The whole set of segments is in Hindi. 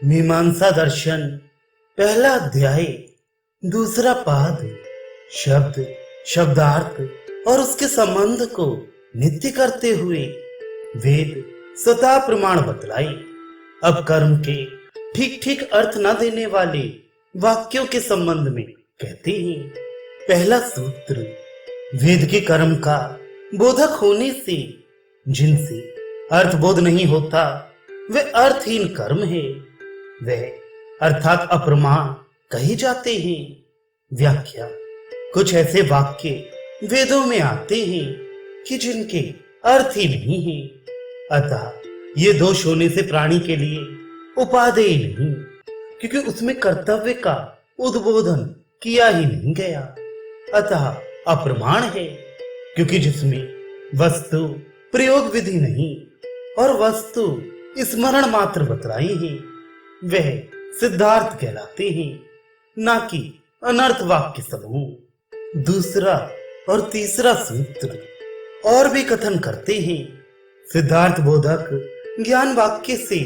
मीमांसा दर्शन पहला अध्याय दूसरा पाद। शब्द शब्दार्थ और उसके संबंध को नित्य करते हुए वेद स्वतः प्रमाण बतलाई। अब कर्म के ठीक ठीक अर्थ न देने वाले वाक्यों के संबंध में कहते हैं। पहला सूत्र, वेद के कर्म का बोधक होने से जिनसे अर्थबोध नहीं होता वे अर्थहीन कर्म है, वह अर्थात अप्रमाण कहे जाते हैं। व्याख्या, कुछ ऐसे वाक्य वेदों में आते हैं कि जिनके अर्थ ही नहीं है, अतः ये दोष होने से प्राणी के लिए उपादेय नहीं, क्योंकि उसमें कर्तव्य का उद्बोधन किया ही नहीं गया। अतः अप्रमाण है, क्योंकि जिसमें वस्तु प्रयोग विधि नहीं और वस्तु स्मरण मात्र बतलाई है, वह सिद्धार्थ कहलाते हैं, ना कि अनर्थ वाक्य समूह। दूसरा और तीसरा सूत्र और भी कथन करते हैं। सिद्धार्थ बोधक ज्ञान वाक्य से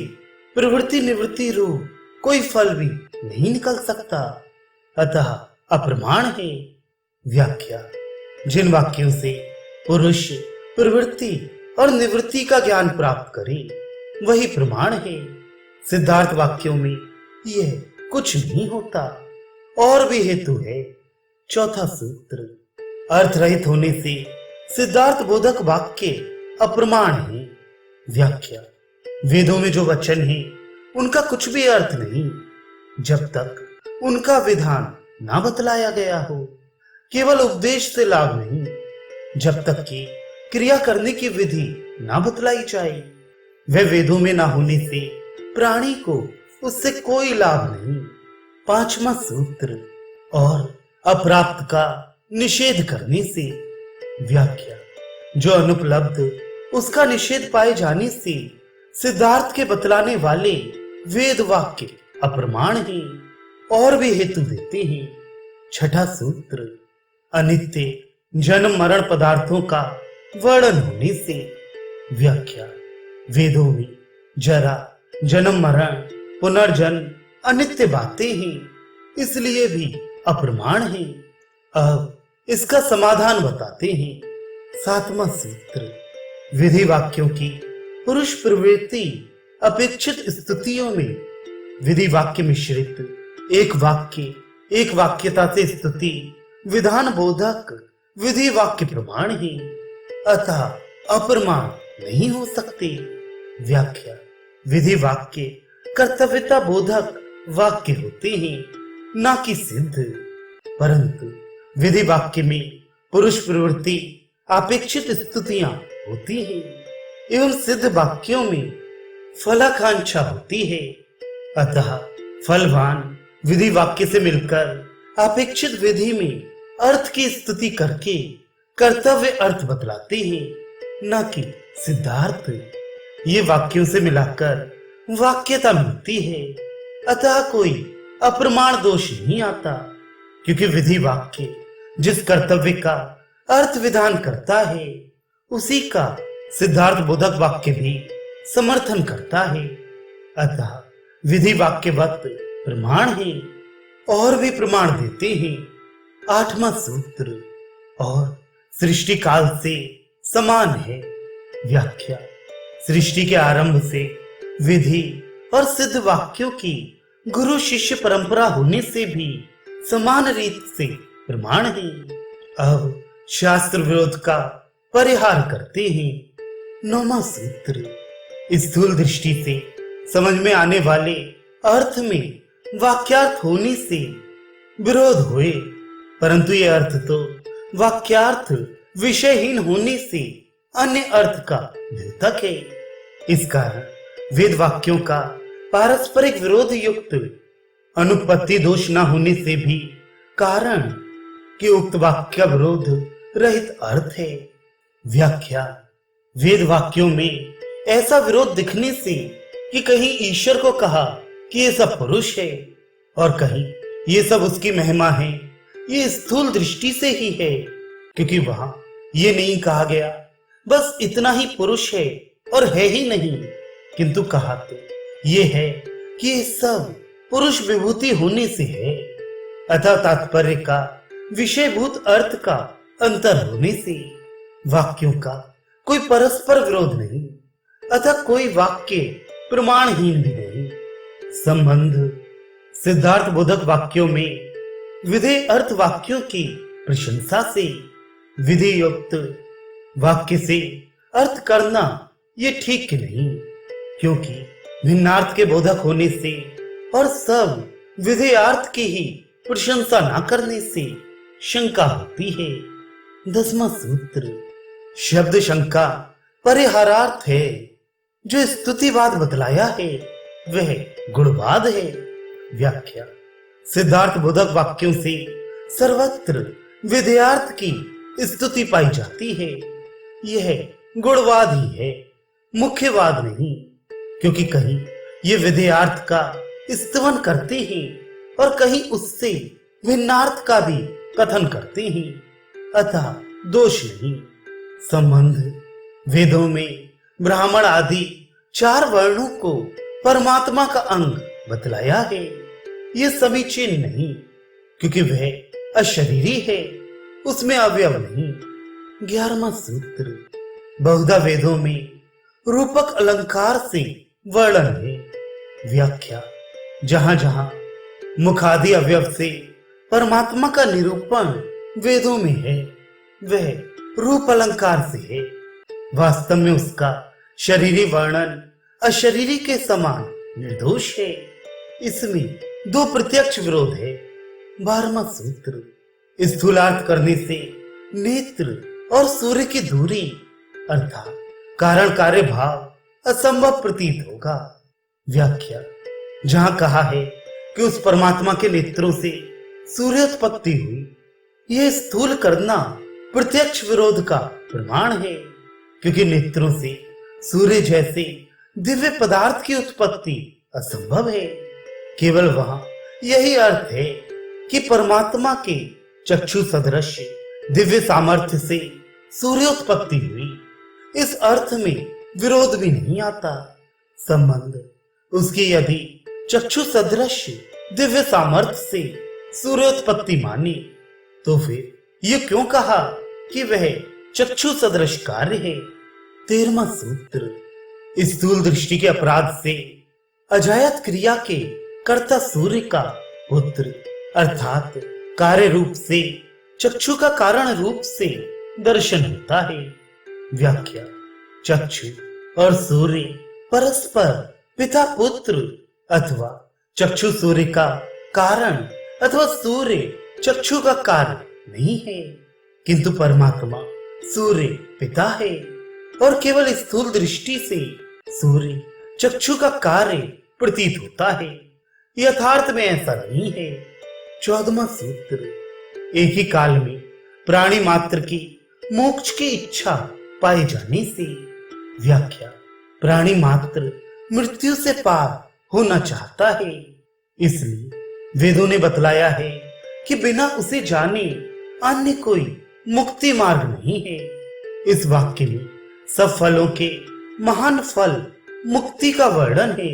प्रवृत्ति निवृत्ति रूप कोई फल भी नहीं निकल सकता, अतः अप्रमाण है। व्याख्या, जिन वाक्यों से पुरुष प्रवृत्ति और निवृत्ति का ज्ञान प्राप्त करे वही प्रमाण है। सिद्धार्थ वाक्यों में यह कुछ नहीं होता। और भी हेतु है। चौथा सूत्र, अर्थ रहित होने से सिद्धार्थ बोधक वाक्य अप्रमाण है। व्याख्या, वेदों में जो वचन है उनका कुछ भी अर्थ नहीं जब तक उनका विधान ना बतलाया गया हो। केवल उपदेश से लाभ नहीं जब तक कि क्रिया करने की विधि ना बतलाई जाए। वह वेदों में ना होने से प्राणी को उससे कोई लाभ नहीं। पांचवा सूत्र, और अप्राप्त का निषेध करने से। व्याख्या, जो अनुपलब्ध उसका निषेध पाए जाने से सिद्धार्थ के बतलाने वाले वेद वाक्य अप्रमाण हैं। और भी हेतु देते हैं। छठा सूत्र, अनित्य जन्म मरण पदार्थों का वर्णन होने से। व्याख्या, वेदों में जरा जन्म मरण पुनर्जन्म अनित्य बातें हैं, इसलिए भी अप्रमाण है। अब इसका समाधान बताते हैं। सातवां सूत्र, विधि वाक्यों की पुरुष प्रवृत्ति अपेक्षित स्थितियों में विधि वाक्य मिश्रित एक वाक्यता से स्तुति विधान बोधक विधि वाक्य प्रमाण है, अतः अप्रमाण नहीं हो सकते। व्याख्या, विधि वाक्य कर्तव्यता बोधक वाक्य होते हैं, ना कि सिद्ध। परंतु विधि वाक्य में पुरुष प्रवृत्ति अपेक्षित स्तुतियां होती हैं एवं सिद्ध वाक्यों में फलाकांक्षा होती है, अतः फलवान विधि वाक्य से मिलकर अपेक्षित विधि में अर्थ की स्तुति करके कर्तव्य अर्थ बतलाते हैं, न कि सिद्धार्थ। ये वाक्यों से मिलाकर वाक्यता मिलती है, अतः कोई अप्रमाण दोष नहीं आता, क्योंकि विधि वाक्य जिस कर्तव्य का अर्थ विधान करता है उसी का सिद्धार्थ बोधक वाक्य भी समर्थन करता है, अतः विधि वाक्यवत प्रमाण है। और भी प्रमाण देते हैं। आठवां सूत्र, और सृष्टि काल से समान है। व्याख्या, सृष्टि के आरंभ से विधि और सिद्ध वाक्यों की गुरु शिष्य परंपरा होने से भी समान रीत से प्रमाण है। अब शास्त्र विरोध का परिहार करते हैं। नौवां सूत्र, स्थूल दृष्टि से समझ में आने वाले अर्थ में वाक्यार्थ होने से विरोध हुए, परंतु ये अर्थ तो वाक्यार्थ विषयहीन होने से अन्य अर्थ का द्योतक है। इस कारण वेद वाक्यों का पारस्परिक विरोध युक्त अनुपत्ति दोष न होने से भी कारण कि उक्त वाक्य विरोध रहित अर्थ है। व्याख्या, वेद वाक्यों में ऐसा विरोध दिखने से कि कहीं ईश्वर को कहा कि ये सब पुरुष है और कहीं ये सब उसकी महिमा है, ये स्थूल दृष्टि से ही है, क्योंकि वहां ये नहीं कहा गया बस इतना ही पुरुष है और है ही नहीं, किंतु कहा तो ये है कि ये सब पुरुष विभूति होने से है, अतः तात्पर्य का विषयभूत अर्थ का अंतर होने से वाक्यों का कोई परस्पर विरोध नहीं, अतः कोई वाक्य प्रमाणहीन भी नहीं। संबंध सिद्धार्थ बोधक वाक्यों में विधेय अर्थ वाक्यों की प्रशंसा से विधि युक्त वाक्य से अर्थ करना ये ठीक नहीं, क्योंकि भिन्नार्थ के बोधक होने से और सब विधेयार्थ की ही प्रशंसा न करने से शंका होती है। 10वां सूत्र शब्द शंका परिहारार्थ है। जो स्तुतिवाद बतलाया है वह गुणवाद है। व्याख्या सिद्धार्थ बोधक वाक्यों से सर्वत्र विधेयार्थ की स्तुति पाई जाती है। यह गुणवाद ही है, मुख्यवाद नहीं, क्योंकि कहीं ये विधेयार्थ का स्तवन करते हैं और कहीं उससे भिन्नार्थ का भी कथन करते हैं, अतः दोष नहीं। संबंध वेदों में ब्राह्मण आदि 4 वर्णों को परमात्मा का अंग बतलाया है। यह समीचीन नहीं, क्योंकि वह अशरीरी है, उसमें अवयव नहीं। 11वां सूत्र बहुधा वेदों में रूपक अलंकार से वर्णन है। व्याख्या जहां जहां मुखादि अवयव से परमात्मा का निरूपण वेदों में है वह रूप अलंकार से है। वास्तव में उसका शरीरी वर्णन अशरीरी के समान निर्दोष है। इसमें 2 प्रत्यक्ष विरोध है। 12वां सूत्र स्थूलार्थ करने से नेत्र और सूर्य की दूरी अर्थात कारण कार्य भाव असंभव प्रतीत होगा। व्याख्या जहां कहा है कि उस परमात्मा के नेत्रों से सूर्योत्पत्ति हुई, यह स्थूल करना प्रत्यक्ष विरोध का प्रमाण है, क्योंकि नेत्रों से सूर्य जैसे दिव्य पदार्थ की उत्पत्ति असंभव है। केवल वहां यही अर्थ है कि परमात्मा के चक्षु सदृश दिव्य सामर्थ्य से सूर्योत्पत्ति हुई। इस अर्थ में विरोध भी नहीं आता। संबंध उसकी यदि चक्षु सदृश दिव्य सामर्थ्य से सूर्योत्पत्ति मानी तो फिर ये क्यों कहा कि वह चक्षु सदृश कार्य है। 13वां सूत्र स्थूल दृष्टि के अपराध से अजायत क्रिया के कर्ता सूर्य का पुत्र अर्थात कार्य रूप से चक्षु का कारण रूप से दर्शन होता है। व्याख्या चक्षु और सूर्य परस्पर पिता पुत्र अथवा चक्षु सूर्य का कारण अथवा सूर्य चक्षु का कार्य नहीं है, किंतु परमात्मा सूर्य पिता है और केवल स्थूल दृष्टि से सूर्य चक्षु का कार्य प्रतीत होता है। यथार्थ में ऐसा नहीं है। 14वां सूत्र एक ही काल में प्राणी मात्र की मोक्ष की इच्छा पाए जाने से। व्याख्या प्राणी मात्र मृत्यु से पार होना चाहता है, इसलिए वेदों ने बतलाया है कि बिना उसे जाने अन्य कोई मुक्ति मार्ग नहीं है। इस वाक्य में सब फलों के महान फल मुक्ति का वर्णन है,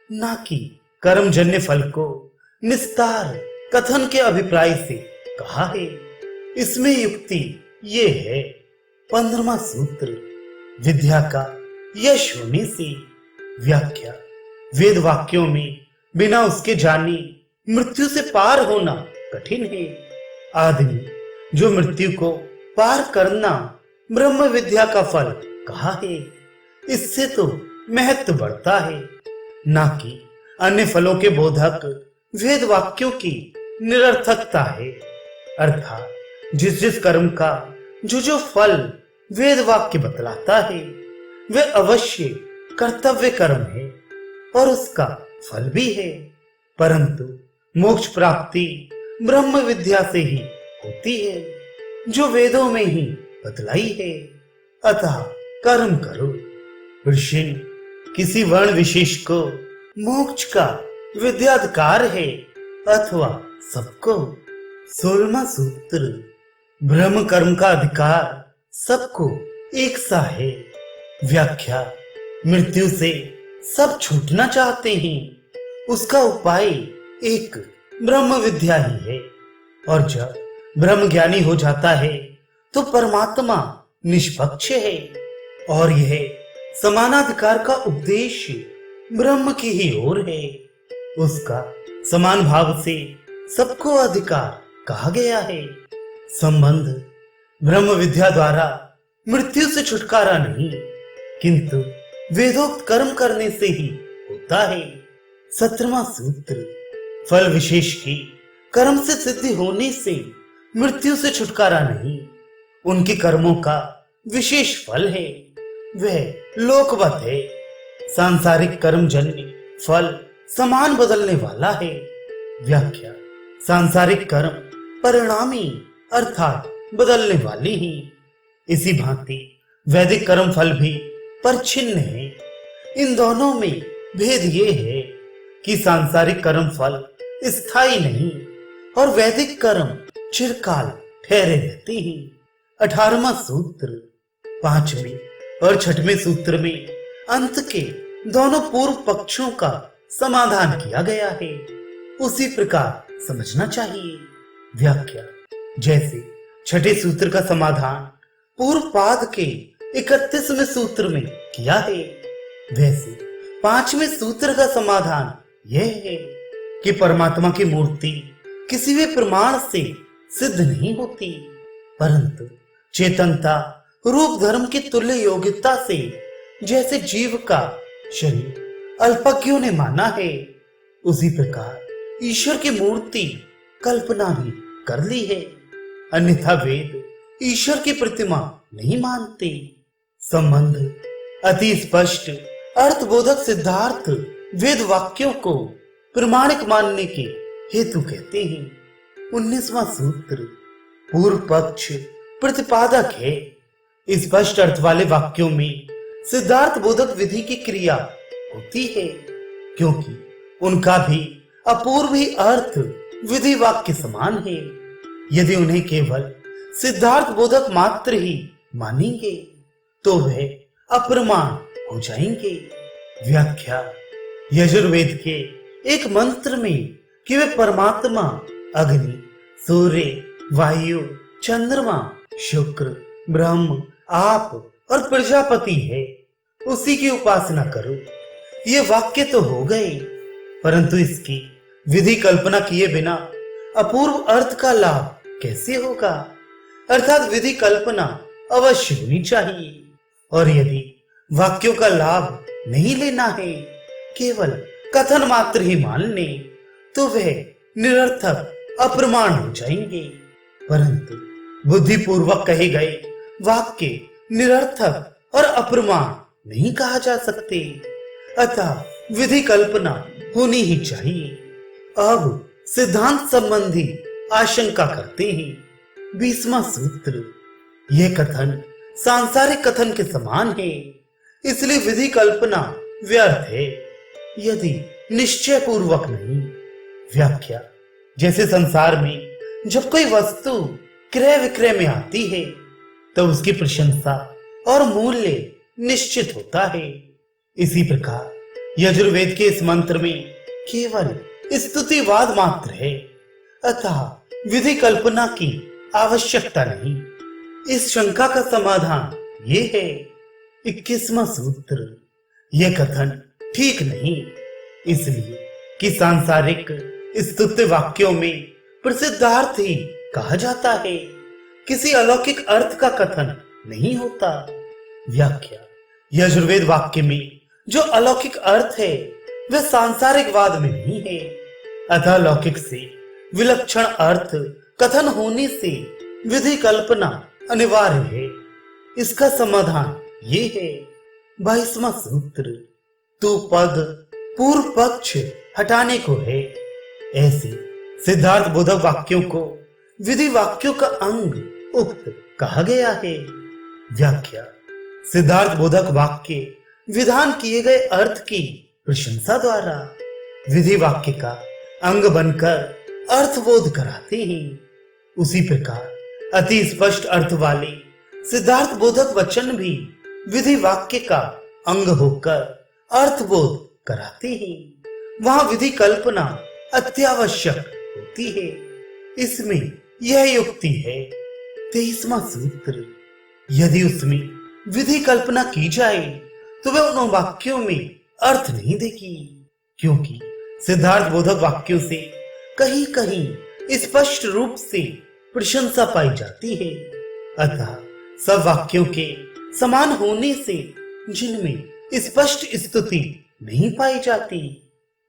ना कि कर्मजन्य फल को निस्तार कथन के अभिप्राय से कहा है। इसमें युक्ति ये है। 15वां सूत्र विद्या का यश होने से। व्याख्या वेद वाक्यों में बिना उसके जाने मृत्यु से पार होना कठिन है। आदमी जो मृत्यु को पार करना ब्रह्म विद्या का फल कहा है, इससे तो महत्व बढ़ता है, ना कि अन्य फलों के बोधक वेद वाक्यों की निरर्थकता है। अर्थात जिस जिस कर्म का जो फल वेद वाक्य बतलाता है वह अवश्य कर्तव्य कर्म है और उसका फल भी है, परंतु मोक्ष प्राप्ति ब्रह्म विद्या से ही होती है, जो वेदों में ही बतलाई है। अतः कर्म करो। ऋषि किसी वर्ण विशेष को मोक्ष का विद्याधिकार है अथवा सबको। 16वां सूत्र ब्रह्म कर्म का अधिकार सबको एक सा है। व्याख्या मृत्यु से सब छूटना चाहते हैं, उसका उपाय एक ब्रह्म विद्या ही है। और जब ब्रह्म ज्ञानी हो जाता है तो परमात्मा निष्पक्ष है और यह समानाधिकार का उपदेश ब्रह्म की ही ओर है। उसका समान भाव से सबको अधिकार कहा गया है। संबंध ब्रह्म विद्या द्वारा मृत्यु से छुटकारा नहीं, किंतु वेदोक्त कर्म करने से ही होता है। 17वां सूत्र, फल विशेष की कर्म से सिद्धि होने से मृत्यु से छुटकारा नहीं, उनके कर्मों का विशेष फल है, वह लोकवत है। सांसारिक कर्म जन्य फल समान बदलने वाला है। व्याख्या, सांसारिक कर्म परिणामी अर्थात बदलने वाली ही, इसी भांति वैदिक कर्म फल भी परछिन्न है। इन दोनों में भेद ये है कि सांसारिक कर्म फल स्थायी नहीं और वैदिक कर्म चिरकाल ठहरे रहते हैं। 18वां सूत्र, 5वें और 6वें सूत्र में अंत के दोनों पूर्व पक्षों का समाधान किया गया है, उसी प्रकार समझना चाहिए। व्याख्या, जैसे छठे सूत्र का समाधान पूर्व पाद के 31वें सूत्र में किया है, वैसे 5वें सूत्र का समाधान यह है कि परमात्मा की मूर्ति किसी भी प्रमाण से सिद्ध नहीं होती, परंतु चेतनता रूप धर्म की तुल्य योग्यता से जैसे जीव का शरीर अल्पज्ञों ने माना है, उसी प्रकार ईश्वर की मूर्ति कल्पना भी कर ली है। अन्यथा वेद ईश्वर की प्रतिमा नहीं मानते। संबंध अति स्पष्ट अर्थबोधक सिद्धार्थ वेद वाक्यों को प्रमाणिक मानने के हेतु कहते हैं। 19वां सूत्र, पूर्व पक्ष प्रतिपादक है। स्पष्ट अर्थ वाले वाक्यों में सिद्धार्थ बोधक विधि की क्रिया होती है, क्योंकि उनका भी अपूर्व ही अर्थ विधि वाक्य समान है। यदि उन्हें केवल सिद्धार्थ बोधक मात्र ही मानेंगे तो वह अप्रमाण हो जाएंगे। व्याख्या, यजुर्वेद के एक मंत्र में कि वे परमात्मा अग्नि, सूर्य, वायु, चंद्रमा, शुक्र, ब्रह्म, आप और प्रजापति है, उसी की उपासना करो, ये वाक्य तो हो गए, परंतु इसकी विधि कल्पना किए बिना अपूर्व अर्थ का लाभ कैसे होगा? अर्थात विधि कल्पना अवश्य होनी चाहिए। और यदि वाक्यों का लाभ नहीं लेना है, केवल कथन मात्र ही मान ले, तो वह निरर्थक अप्रमाण हो जाएंगे। परंतु बुद्धिपूर्वक कहे गए वाक्य निरर्थक और अप्रमाण नहीं कहा जा सकते, अतः विधि कल्पना होनी ही चाहिए। अब सिद्धांत संबंधी आशंका करते हैं। 20वां सूत्र, यह कथन सांसारिक कथन के समान है, इसलिए विधि कल्पना व्यर्थ है यदि निश्चय पूर्वक नहीं। व्याख्या, जैसे संसार में जब कोई वस्तु क्रय विक्रय में आती है तो उसकी प्रशंसा और मूल्य निश्चित होता है, इसी प्रकार यजुर्वेद के इस मंत्र में केवल स्तुतिवाद मात्र है, अतः विधि कल्पना की आवश्यकता नहीं। इस शंका का समाधान ये है। 21वां सूत्र, यह कथन ठीक नहीं, इसलिए कि सांसारिक स्तुत्य वाक्यों में प्रसिद्धार्थ ही कहा जाता है, किसी अलौकिक अर्थ का कथन नहीं होता। व्याख्या, यजुर्वेद वाक्य में जो अलौकिक अर्थ है वह सांसारिक वाद में नहीं है, अतः लौकिक से विलक्षण अर्थ कथन होने से विधि कल्पना अनिवार्य है। इसका समाधान ये है। 22वां सूत्र, तू पद पूर्व पक्ष हटाने को है। ऐसे सिद्धार्थ बोधक वाक्यों को विधि वाक्यों का अंग उक्त कहा गया है। व्याख्या, सिद्धार्थ बोधक वाक्य विधान किए गए अर्थ की प्रशंसा द्वारा विधि वाक्य का अंग बनकर अर्थबोध कराते हैं। उसी प्रकार अति स्पष्ट अर्थ वाले सिद्धार्थ बोधक वचन भी विधि वाक्य का अंग होकर अर्थबोध कराते हैं। वहां विधि कल्पना अत्यावश्यक होती है। इसमें यह युक्ति है 23वां सूत्र। यदि उसमें विधि कल्पना की जाए तो वह उन वाक्यों में अर्थ नहीं देगी, क्योंकि सिद्धार्थ बोधक वाक्यों से कहीं कहीं स्पष्ट रूप से प्रशंसा पाई जाती है। अतः सब वाक्यों के समान होने से जिनमें स्पष्ट स्तुति नहीं पाई जाती,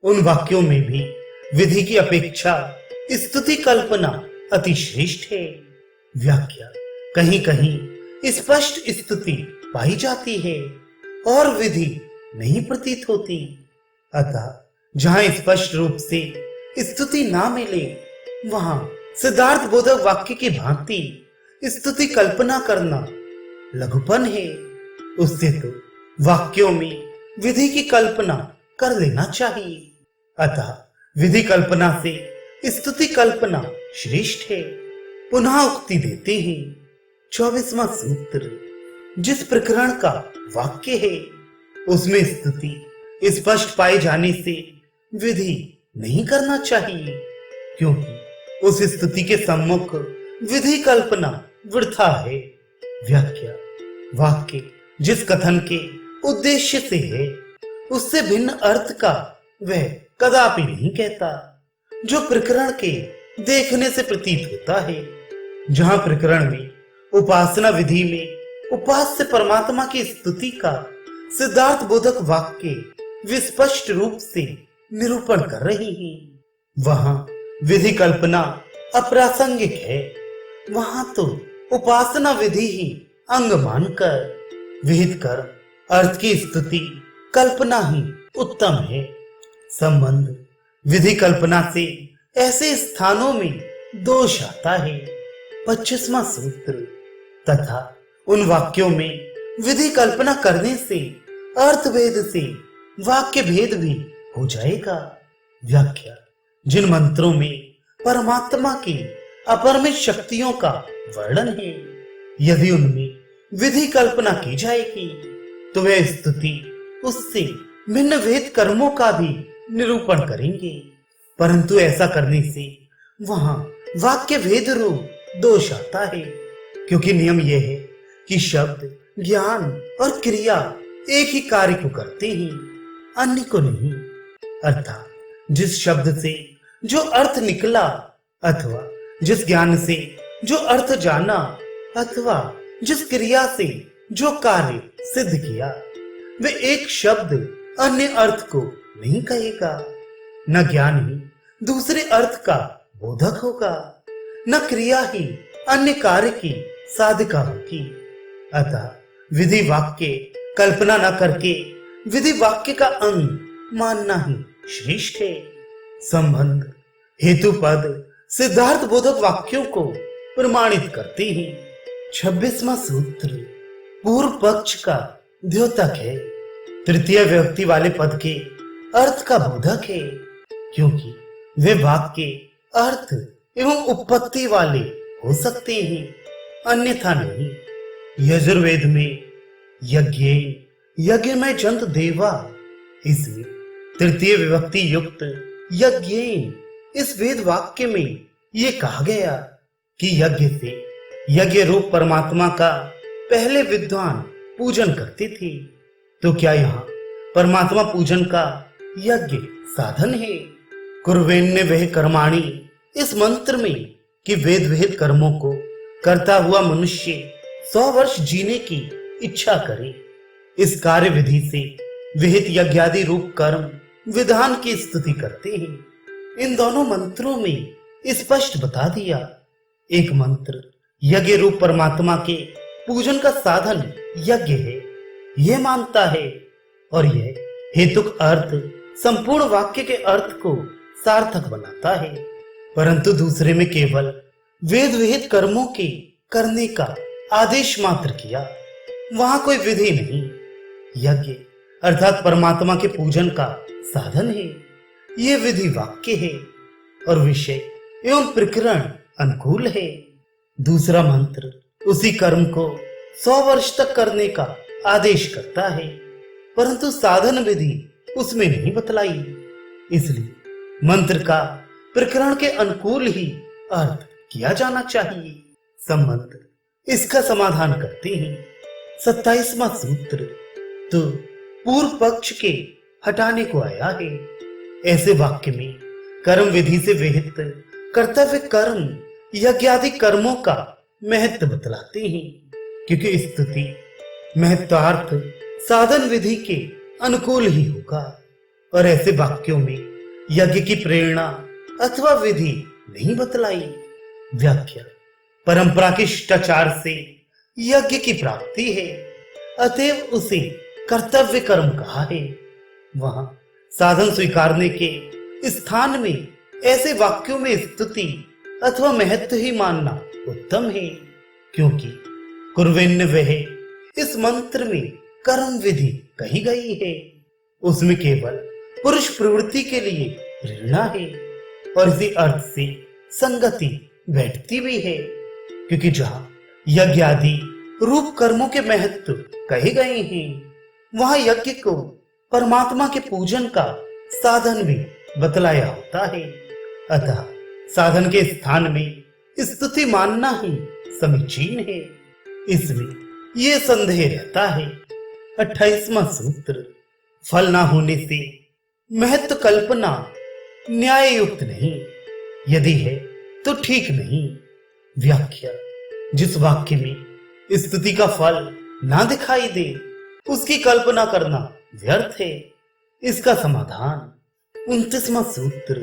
उन वाक्यों में भी विधि की अपेक्षा स्तुति कल्पना अति श्रेष्ठ है। व्याख्या कहीं कहीं स्पष्ट स्तुति पाई जाती है और विधि नहीं प्रतीत होती। अतः जहां स्पष्ट रूप से स्तुति ना मिले, वहां सिद्धार्थ बोधक वाक्य की भांति स्तुति कल्पना करना लघुपन है। उससे तो वाक्यों में विधि की कल्पना कर लेना चाहिए। अतः विधि कल्पना से स्तुति कल्पना श्रेष्ठ है। पुनः उक्ति देते हैं 24वां सूत्र। जिस प्रकरण का वाक्य है उसमें स्तुति स्पष्ट पाए जाने से विधि नहीं करना चाहिए, क्योंकि उस स्तुति के सम्मुख विधि कल्पना वृथा है। व्याख्या वाक्य जिस कथन के उद्देश्य से है उससे भिन्न अर्थ का वह कदापि नहीं कहता, जो प्रकरण के देखने से प्रतीत होता है। जहां प्रकरण में उपासना विधि में उपास्य परमात्मा की स्तुति का सिद्धार्थ बोधक वाक्य विस्पष्ट रूप से निरूपण कर रही है, वहां विधि कल्पना अप्रासंगिक है। वहां तो उपासना विधि ही अंग मानकर विहित कर अर्थ की स्तुति कल्पना ही उत्तम है। संबंध विधि कल्पना से ऐसे स्थानों में दोष आता है। 25वां सूत्र। तथा उन वाक्यों में विधि कल्पना करने से अर्थ भेद से वाक्य भेद भी हो जाएगा। व्याख्या जिन मंत्रों में परमात्मा की अपरिमित शक्तियों का वर्णन है, यदि उनमें विधि कल्पना की जाएगी तो वह स्तुति उससे भिन्न भेद कर्मों का भी निरूपण करेंगे, परंतु ऐसा करने से वहां वाक्य भेद रूप दोष आता है। क्योंकि नियम यह है कि शब्द, ज्ञान और क्रिया एक ही कार्य को करते हैं, अन्य को नहीं। अर्थात जिस शब्द से जो अर्थ निकला अथवा जिस ज्ञान से जो अर्थ जाना अथवा जिस क्रिया से जो कार्य सिद्ध किया, वे एक शब्द अन्य अर्थ को नहीं कहेगा। न ज्ञान ही दूसरे अर्थ का बोधक होगा, न क्रिया ही अन्य कार्य की साधिका होगी। अतः विधि वाक्य कल्पना न करके विधि वाक्य का अंग मानना ही श्रेष्ठ है। संबंध हेतु पद सिद्धार्थ बोधक वाक्यों को प्रमाणित करते हैं। 26वां सूत्र पूर्व पक्ष का द्योतक है, तृतीय व्यक्ति वाले पद के अर्थ का बोधक है, क्योंकि वे वाक्य अर्थ एवं उत्पत्ति वाले हो सकते हैं, अन्यथा नहीं। यजुर्वेद में यज्ञ में जंत देवा, इसलिए तृतीय विभक्ति युक्त यज्ञ इस वेद वाक्य में ये कहा गया कि यज्ञ से यज्ञ रूप परमात्मा का पहले विद्वान पूजन करते थे। तो क्या यहाँ परमात्मा पूजन का यज्ञ साधन है? कुर्वेन्य वह कर्माणि इस मंत्र में कि वेद विहित कर्मों को करता हुआ मनुष्य 100 वर्ष जीने की इच्छा करे, इस कार्य विधि से विहित यज्ञादि रूप कर्म विधान की स्तुति करते हैं। इन दोनों मंत्रों में स्पष्ट बता दिया। एक मंत्र यज्ञ रूप परमात्मा के पूजन का साधन यज्ञ है, यह मानता है, और यह हेतुक अर्थ संपूर्ण वाक्य के अर्थ को सार्थक बनाता है। परंतु दूसरे में केवल वेद विहित कर्मों के करने का आदेश मात्र किया, वहां कोई विधि नहीं। यज्ञ अर्थात परमात्मा के पूजन का साधन है, ये विधि वाक्य है और विषय एवं प्रकरण अनुकूल है। दूसरा मंत्र उसी कर्म को 100 वर्ष तक करने का आदेश करता है, परंतु साधन विधि उसमें नहीं बतलाई। इसलिए मंत्र का प्रकरण के अनुकूल ही अर्थ किया जाना चाहिए। संबंध इसका समाधान करते हैं। 27वां सूत्र तो पूर्व पक्ष के हटाने को आया है। ऐसे वाक्य में कर्म विधि से विहित कर्तव्य कर्म यज्ञ आदि कर्मों का महत्व बतलाते हैं, क्योंकि स्तुति महत्वार्थ साधन विधि के अनुकूल ही होगा और ऐसे वाक्यों में यज्ञ की प्रेरणा अथवा विधि नहीं बतलाई। व्याख्या परंपरा के शिष्टाचार से यज्ञ की प्राप्ति है, अतएव उसे कर्तव्य कर्म कहा है। वहां साधन स्वीकारने के स्थान में ऐसे वाक्यों में स्तुति अथवा महत्व ही मानना उत्तम है, क्योंकि कुर्वेन्न वह इस मंत्र में कर्म विधि कही गई है। उसमें केवल पुरुष प्रवृत्ति के लिए प्रेरणा है और इसी अर्थ से संगति बैठती भी है, क्योंकि जहां यज्ञ आदि रूप कर्मों के महत्व कहे गए हैं, वहां यज्ञ को परमात्मा के पूजन का साधन भी बतलाया होता है। अतः साधन के स्थान में स्तुति मानना ही समीचीन है। इसमें यह संदेह रहता है। 28वां सूत्र फल ना होने से महत्व कल्पना न्याय युक्त नहीं, यदि है तो ठीक नहीं। व्याख्या जिस वाक्य में स्तुति का फल ना दिखाई दे उसकी कल्पना करना व्यर्थ है। इसका समाधान 29वां सूत्र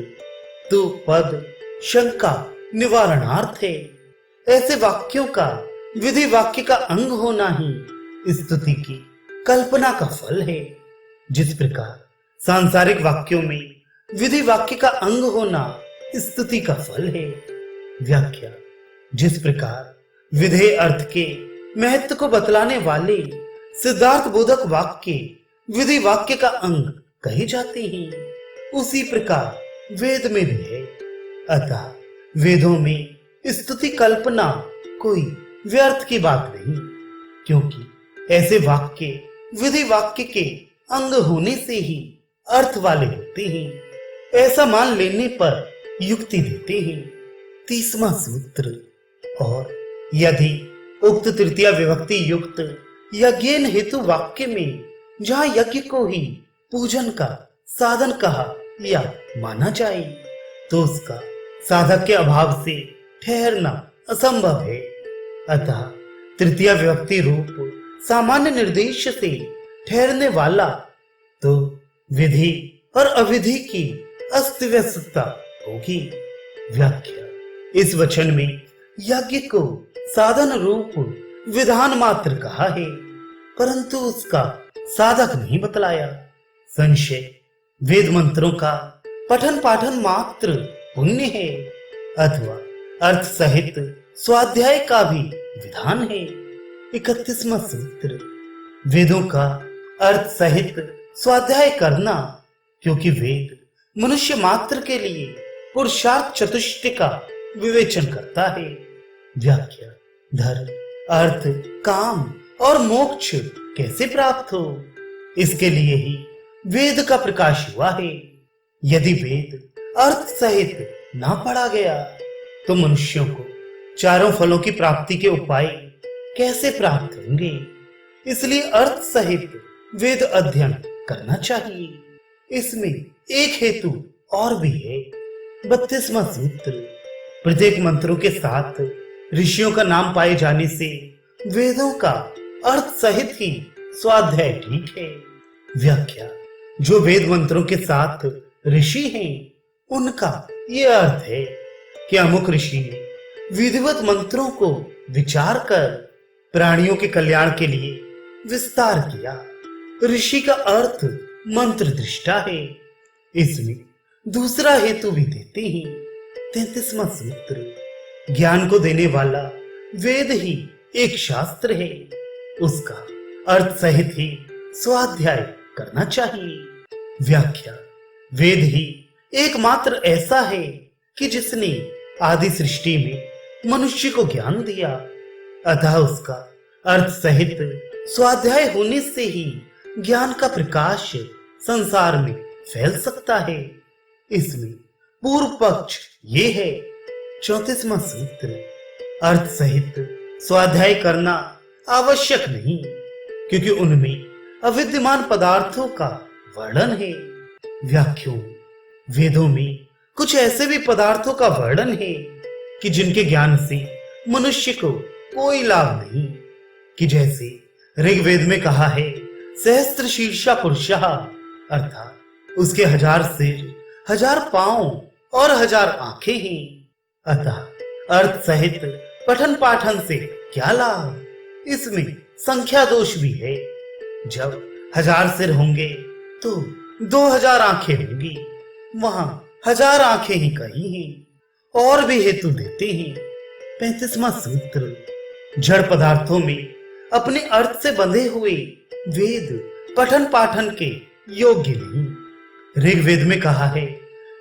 तो पद शंका निवारणार्थ है। ऐसे वाक्यों का विधि वाक्य का अंग होना ही स्तुति की कल्पना का फल है। जिस प्रकार सांसारिक वाक्यों में विधि वाक्य का अंग होना स्तुति का फल है। व्याख्या जिस प्रकार विधेय अर्थ के महत्व को बतलाने वाले सिद्धार्थ बोधक वाक्य विधि वाक्य का अंग कहे जाते हैं, उसी प्रकार वेद में भी है। अतः वेदों में स्तुति कल्पना कोई व्यर्थ की बात नहीं, क्योंकि ऐसे वाक्य विधि वाक्य के अंग होने से ही अर्थ वाले होते हैं। ऐसा मान लेने पर युक्ति देते हैं। 30वां सूत्र और यदि उक्त तृतीया विभक्ति युक्त यज्ञेन हेतु वाक्य में जहां यज्ञ को ही पूजन का साधन कहा या माना जाए तो उसका साधक के अभाव से ठहरना असंभव है। अतः तृतीया विभक्ति रूप सामान्य निर्देश से ठहरने वाला तो विधि और अविधि की अस्त व्यस्तता होगी। व्याख्या इस वचन में यज्ञ को साधन रूप विधान मात्र कहा है, परंतु उसका साधक नहीं बतलाया। संशय वेद मंत्रों का पठन पाठन मात्र पुण्य है अथवा अर्थ सहित स्वाध्याय का भी विधान है। 31वां सूत्र वेदों का अर्थ सहित स्वाध्याय करना, क्योंकि वेद मनुष्य मात्र के लिए पुरुषार्थ चतुष्टय का विवेचन करता है। व्याख्या धर्म अर्थ काम और मोक्ष कैसे प्राप्त हो, इसके लिए ही वेद का प्रकाश हुआ है। यदि वेद अर्थ सहित ना पढ़ा गया तो मनुष्यों को चारों फलों की प्राप्ति के उपाय कैसे प्राप्त होंगे। इसलिए अर्थ सहित वेद अध्ययन करना चाहिए। इसमें एक हेतु और भी है। 32वां सूत्र प्रत्येक मंत्रों के साथ ऋषियों का नाम पाए जाने से वेदों का अर्थ सहित ही स्वाध्याय ठीक है। व्याख्या जो वेद मंत्रों के साथ ऋषि हैं उनका यह अर्थ है कि अमुक ऋषि ने विधिवत मंत्रों को विचार कर प्राणियों के कल्याण के लिए विस्तार किया। ऋषि का अर्थ मंत्र दृष्टा है। इसमें दूसरा हेतु भी देते हैं। 33वां सूत्र ज्ञान को देने वाला वेद ही एक शास्त्र है, उसका अर्थ सहित ही स्वाध्याय करना चाहिए। व्याख्या वेद ही एकमात्र ऐसा है कि जिसने आदि सृष्टि में मनुष्य को ज्ञान दिया, अतः उसका अर्थ सहित स्वाध्याय होने से ही ज्ञान का प्रकाश संसार में फैल सकता है। इसमें पूर्व पक्ष ये है 34वां सूत्र, अर्थ सहित स्वाध्याय करना आवश्यक नहीं, क्योंकि उनमें अविद्यमान पदार्थों का वर्णन है। व्याख्याओं, वेदों में कुछ ऐसे भी पदार्थों का वर्णन है कि जिनके ज्ञान से मनुष्य को कोई लाभ नहीं, कि जैसे ऋग्वेद में कहा है सहस्त्र शीर्षा पुरुषः, अर्थात उसके 1000 सिर, 1000 पांव और 1000 आंखें हैं। अतः अर्थ सहित पठन पाठन से क्या लाभ? इसमें संख्या दोष भी है। जब 1000 सिर होंगे तो 2000 आंखें होंगी, वहां 1000 आंखें ही कही हैं। और भी हेतु देते हैं। 35वां सूत्र, जड़ पदार्थों में अपने अर्थ से बंधे हुए वेद पठन पाठन के योग्य नहीं। ऋग्वेद में कहा है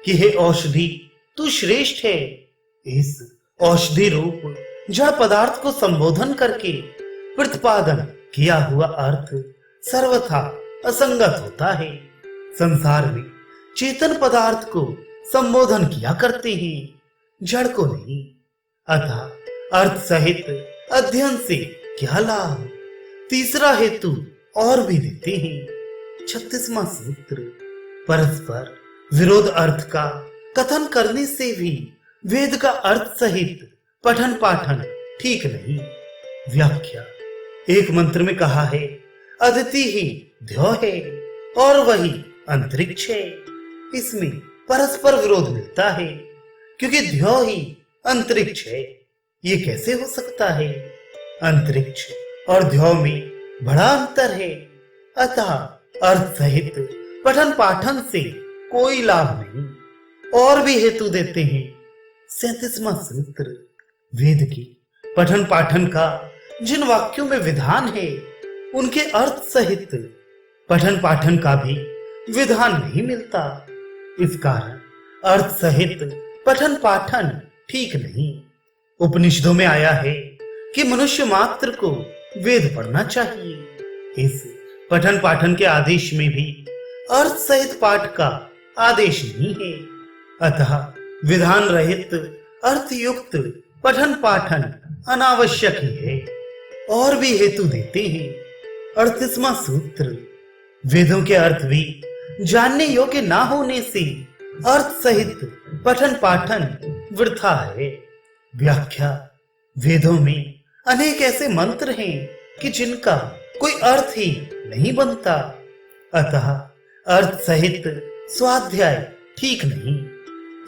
कि हे औषधि तू श्रेष्ठ है। इस औषधि रूप जड़ पदार्थ को संबोधन करके प्रतिपादन किया हुआ अर्थ सर्वथा असंगत होता है। संसार में चेतन पदार्थ को संबोधन किया करते हैं, जड़ को नहीं। अतः अर्थ सहित अध्ययन से क्या लाभ? तीसरा हेतु और भी देते हैं। 36वां सूत्र, परस्पर विरोध अर्थ का कथन करने से भी वेद का अर्थ सहित पठन पाठन ठीक नहीं। व्याख्या, एक मंत्र में कहा है अदिति ही ध्यो है और वही अंतरिक्ष है। इसमें परस्पर विरोध मिलता है, क्योंकि ध्यो ही अंतरिक्ष है। ये कैसे हो सकता है? अंतरिक्ष और ध्यो में बड़ा अंतर है। अतः अर्थ सहित पठन पाठन से कोई लाभ नहीं। और भी हेतु देते हैं। 37वां सूत्र, वेद की पठन पाठन का जिन वाक्यों में विधान है उनके अर्थ सहित पठन पाठन का भी विधान नहीं मिलता। इस कारण अर्थ सहित पठन पाठन ठीक नहीं। उपनिषदों में आया है कि मनुष्य मात्र को वेद पढ़ना चाहिए। इस पठन पाठन के आदेश में भी अर्थ सहित पाठ का आदेश नहीं है। अतः विधान रहित अर्थ युक्त पठन पाठन अनावश्यक ही है। और भी हेतु देते हैं। 38वां सूत्र, वेदों के अर्थ भी जानने योग्य ना होने से अर्थ सहित पठन पाठन वृथा है। व्याख्या, वेदों में अनेक ऐसे मंत्र हैं कि जिनका कोई अर्थ ही नहीं बनता। अतः अर्थ सहित स्वाध्याय ठीक नहीं।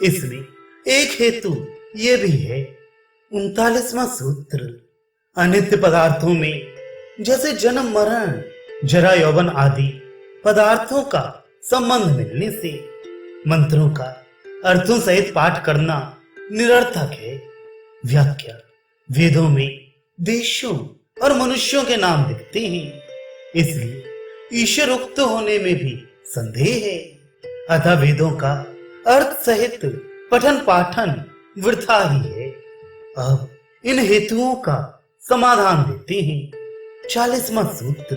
इसमें एक हेतु ये भी है। 39वां सूत्र, अनित्य पदार्थों में जैसे जन्म मरण जरा यौवन आदि पदार्थों का संबंध मिलने से मंत्रों का अर्थों सहित पाठ करना निरर्थक है। व्याख्या, वेदों में देशों और मनुष्यों के नाम दिखते हैं, इसलिए ईश्वर उक्त होने में भी संदेह है। अतः वेदों का अर्थ सहित पठन पाठन वृथा ही है। अब इन हेतुओं का समाधान देते हैं। 40वां सूत्र,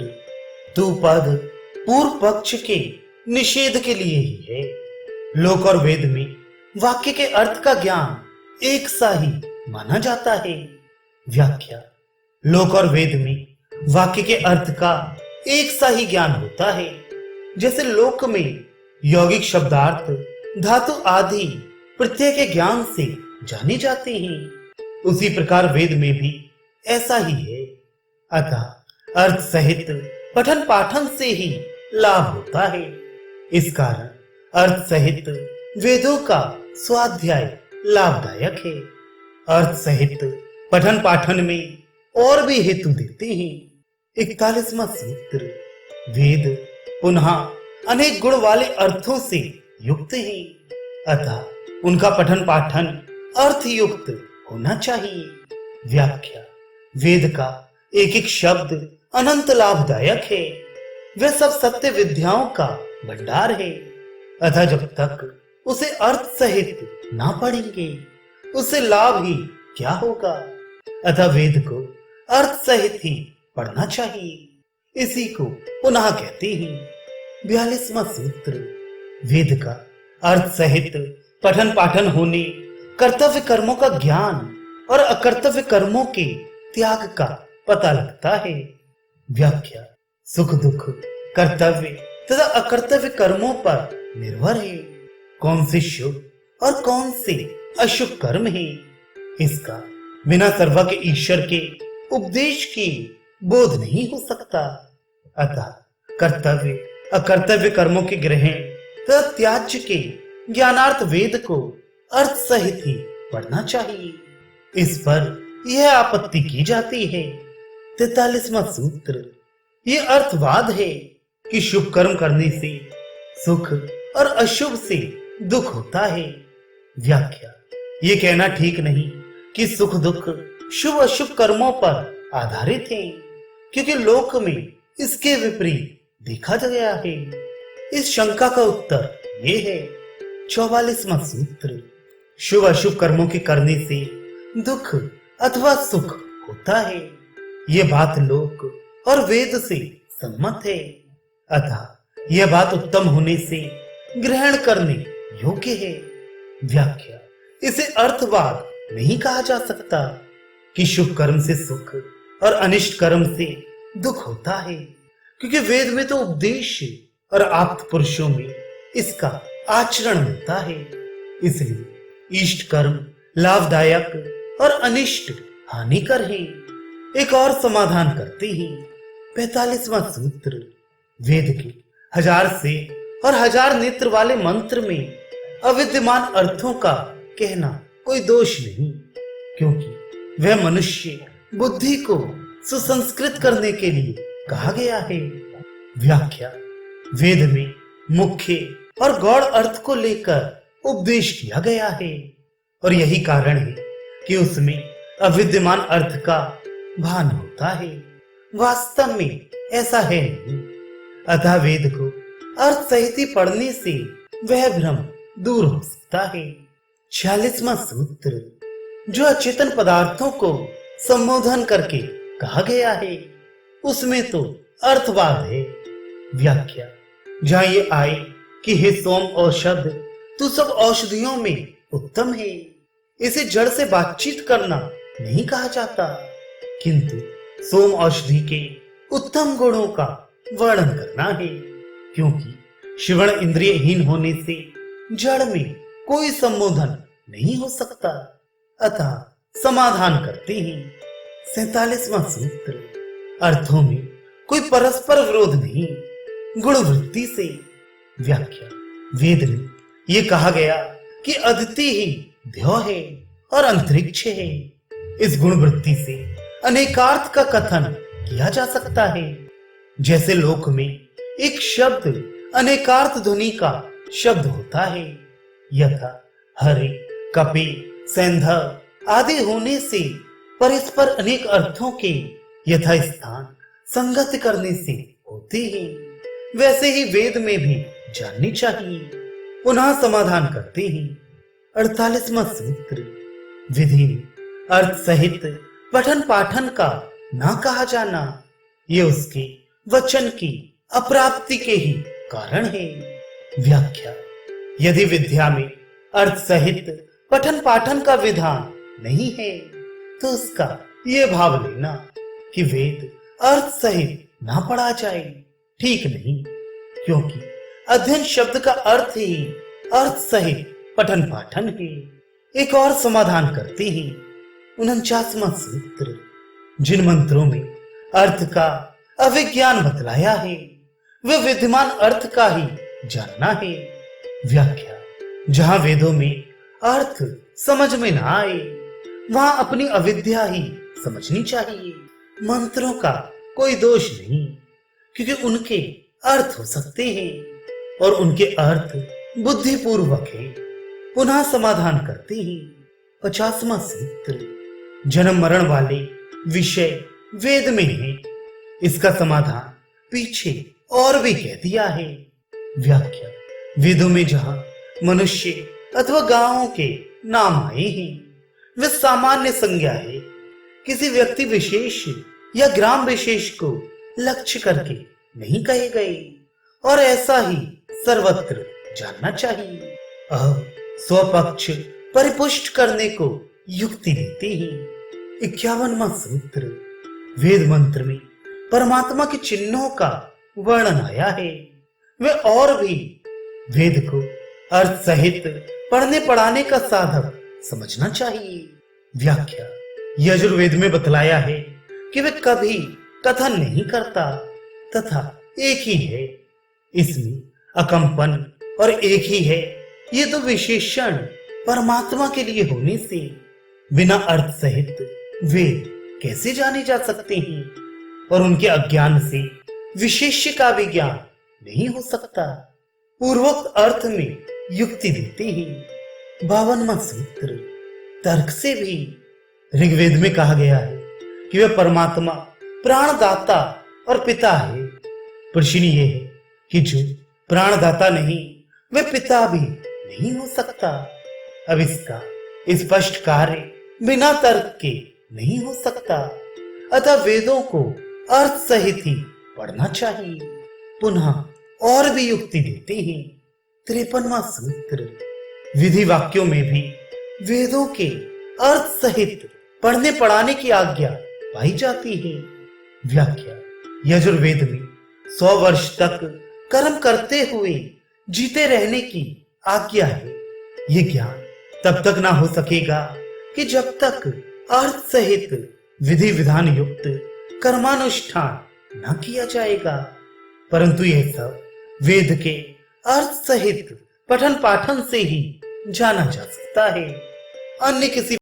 तू पद पूर्व पक्ष के निषेध के लिए ही है। लोक और वेद में वाक्य के अर्थ का ज्ञान एक सा ही माना जाता है। व्याख्या, लोक और वेद में वाक्य के अर्थ का एक सा ही ज्ञान होता है। जैसे लोक में यौगिक शब्दार्थ धातु आदि प्रत्यय के ज्ञान से जाने जाते हैं, उसी प्रकार वेद में भी ऐसा ही है। अतः अर्थ सहित पठन पाठन से ही लाभ होता है। इस कारण अर्थ सहित वेदों का स्वाध्याय लाभदायक है। अर्थ सहित पठन पाठन में और भी हेतु देते हैं। 41वां सूत्र, वेद पुनः अनेक गुण वाले अर्थों से युक्त हैं, अतः उनका पठन पाठन अर्थ युक्त होना चाहिए। व्याख्या, वेद का एक एक शब्द अनंत लाभदायक है। वह सब सत्य विद्याओं का भंडार है। अतः जब तक उसे अर्थ सहित ना पढ़ेंगे उससे लाभ ही क्या होगा। अतः वेद को अर्थ सहित ही पढ़ना चाहिए। इसी को पुनः कहते हैं। 42वां सूत्र, वेद का अर्थ सहित पठन पाठन होने कर्तव्य कर्मों का ज्ञान और अकर्तव्य कर्मों के त्याग का पता लगता है। व्याख्या। सुख दुख कर्तव्य तथा अकर्तव्य कर्मों पर निर्भर है। कौन से शुभ और कौन से अशुभ कर्म है, इसका बिना सर्वज्ञ ईश्वर के उपदेश के बोध नहीं हो सकता। अतः कर्तव्य अकर्तव्य कर्मों के ग्रहण तथा त्याज्य के ज्ञानार्थ वेद को अर्थ सहित ही पढ़ना चाहिए। इस पर यह आपत्ति की जाती है। 43वां सूत्र। ये अर्थवाद है कि शुभ कर्म करने से सुख और अशुभ से दुख होता है। व्याख्या। ये कहना ठीक नहीं कि सुख दुख शुभ अशुभ कर्मों पर आधारित है, क्योंकि लोक में इसके विपरीत देखा गया है। इस शंका का उत्तर ये है। 44वां सूत्र। शुभ अशुभ कर्मों के करने से दुख अथवा सुख होता है, ये बात लोक और वेद से सम्मत है। अतः यह बात उत्तम होने से ग्रहण करने योग्य है। व्याख्या। इसे अर्थवाद नहीं कहा जा सकता कि शुभ कर्म से सुख और अनिष्ट कर्म से दुख होता है, क्योंकि वेद में तो उपदेश और आप्त पुरुषों में इसका आचरण मिलता है। इसलिए इष्ट कर्म लाभदायक और अनिष्ट हानिकर है। एक और समाधान करते हैं। 45वां सूत्र। वेद के 1000 से और 1000 नेत्र वाले मंत्र में अविद्यमान अर्थों का कहना कोई दोष नहीं, क्योंकि वह मनुष्य बुद्धि को सुसंस्कृत करने के लिए कहा गया है। व्याख्या। वेद में मुख्य और गौड़ अर्थ को लेकर उपदेश किया गया है, और यही कारण है कि उसमें अविद्यमान अर्थ का भान होता है। वास्तव में ऐसा है नहीं। अतः वेद को अर्थ सहित ही पढ़ने से वह भ्रम दूर हो सकता है। 46वां सूत्र। जो अचेतन पदार्थों को संबोधन करके कहा गया है, उसमें तो अर्थवाद है। व्याख्या। जहां ये आए कि हे सोम औषध, तू सब औषधियों में उत्तम है, इसे जड़ से बातचीत करना नहीं कहा जाता, किंतु सोम औषधि के उत्तम गुणों का वर्णन करना है, क्योंकि श्रवण इंद्रियहीन होने से जड़ में कोई संबोधन नहीं हो सकता। अतः समाधान करते हैं। 47वां सूत्र। अर्थों में कोई परस्पर विरोध नहीं, गुण वृत्ति से। व्याख्या। वेद में ये कहा गया कि अदिति ही ध्येय है और अंतरिक्ष है। इस गुण वृत्ति से अनेकार्थ का कथन किया जा सकता है। जैसे लोक में एक शब्द अनेकार्थ ध्वनि का शब्द होता है, यथा हरे, कपि, सैंधव आदि होने से परस्पर अनेक अर्थों के यथा स्थान संगत करने से होते हैं, वैसे ही वेद में भी जाननी चाहिए। पुनः समाधान करते हैं। 48वां सूत्र। विधि अर्थ सहित पठन पाठन का ना कहा जाना, ये उसके वचन की अप्राप्ति के ही कारण है। व्याख्या। यदि विद्या में अर्थ सहित पठन पाठन का विधान नहीं है, तो उसका ये भाव लेना कि वेद अर्थ सहित ना पढ़ा जाए ठीक नहीं, क्योंकि अध्ययन शब्द का अर्थ ही अर्थ सहित पठन पाठन है। एक और समाधान करते हैं। 49वां सूत्र। जिन मंत्रों में अर्थ का अविज्ञान बतलाया है, वह विद्यमान अर्थ का ही जानना है। व्याख्या। जहां वेदों में अर्थ समझ में ना आए, वहां अपनी अविद्या ही समझनी चाहिए। मंत्रों का कोई दोष नहीं, क्योंकि उनके अर्थ हो सकते हैं और उनके अर्थ बुद्धिपूर्वक है। पुनः समाधान करते हैं। 50वां सूत्र। जन्म मरण वाले विषय वेद में है, इसका समाधान पीछे और भी कह दिया है। व्याख्या। वेदों में जहां मनुष्य अथवा गांवों के नाम आए हैं, वे सामान्य संज्ञा है, किसी व्यक्ति विशेष या ग्राम विशेष को लक्ष्य करके नहीं कहे गए, और ऐसा ही सर्वत्र जानना चाहिए। अब स्वपक्ष परिपुष्ट करने को युक्ति देते ही 51वां सूत्र वेद मंत्र में परमात्मा के चिन्हों का वर्णन आया है। वे और भी वेद को अर्थ सहित पढ़ने पढ़ाने का साधक समझना चाहिए। व्याख्या यजुर्वेद में बतलाया है कि वे कभी कथन नहीं करता तथा एक ही है, इसमें अकंपन और एक ही है, ये दो विशेषण परमात्मा के लिए होने से बिना अर्थ सहित वेद कैसे जाने जा सकते हैं और उनके अज्ञान से विशेष्य का भी ज्ञान नहीं हो सकता। पूर्वोक्त अर्थ में युक्ति देते हैं। 52वां सूत्र तर्क से भी ऋग्वेद में कहा गया है कि वह परमात्मा प्राणदाता और पिता है। प्रश्न ये है कि जो प्राणदाता नहीं वह पिता भी नहीं हो सकता। अब इसका स्पष्ट कार्य बिना तर्क के नहीं हो सकता, अतः वेदों को अर्थ सहित ही पढ़ना चाहिए। पुनः और भी युक्ति देते हैं। 53वां सूत्र विधि वाक्यों में भी वेदों के अर्थ सहित पढ़ने पढ़ाने की आज्ञा पाई जाती है। व्याख्या यजुर्वेद में 100 वर्ष तक कर्म करते हुए जीते रहने की आज्ञा है। ये ज्ञान तब तक ना हो सकेगा कि जब तक अर्थ सहित विधि विधान युक्त कर्मानुष्ठान न किया जाएगा, परंतु यह सब वेद के अर्थ सहित पठन पाठन से ही जाना जा सकता है। अन्य किसी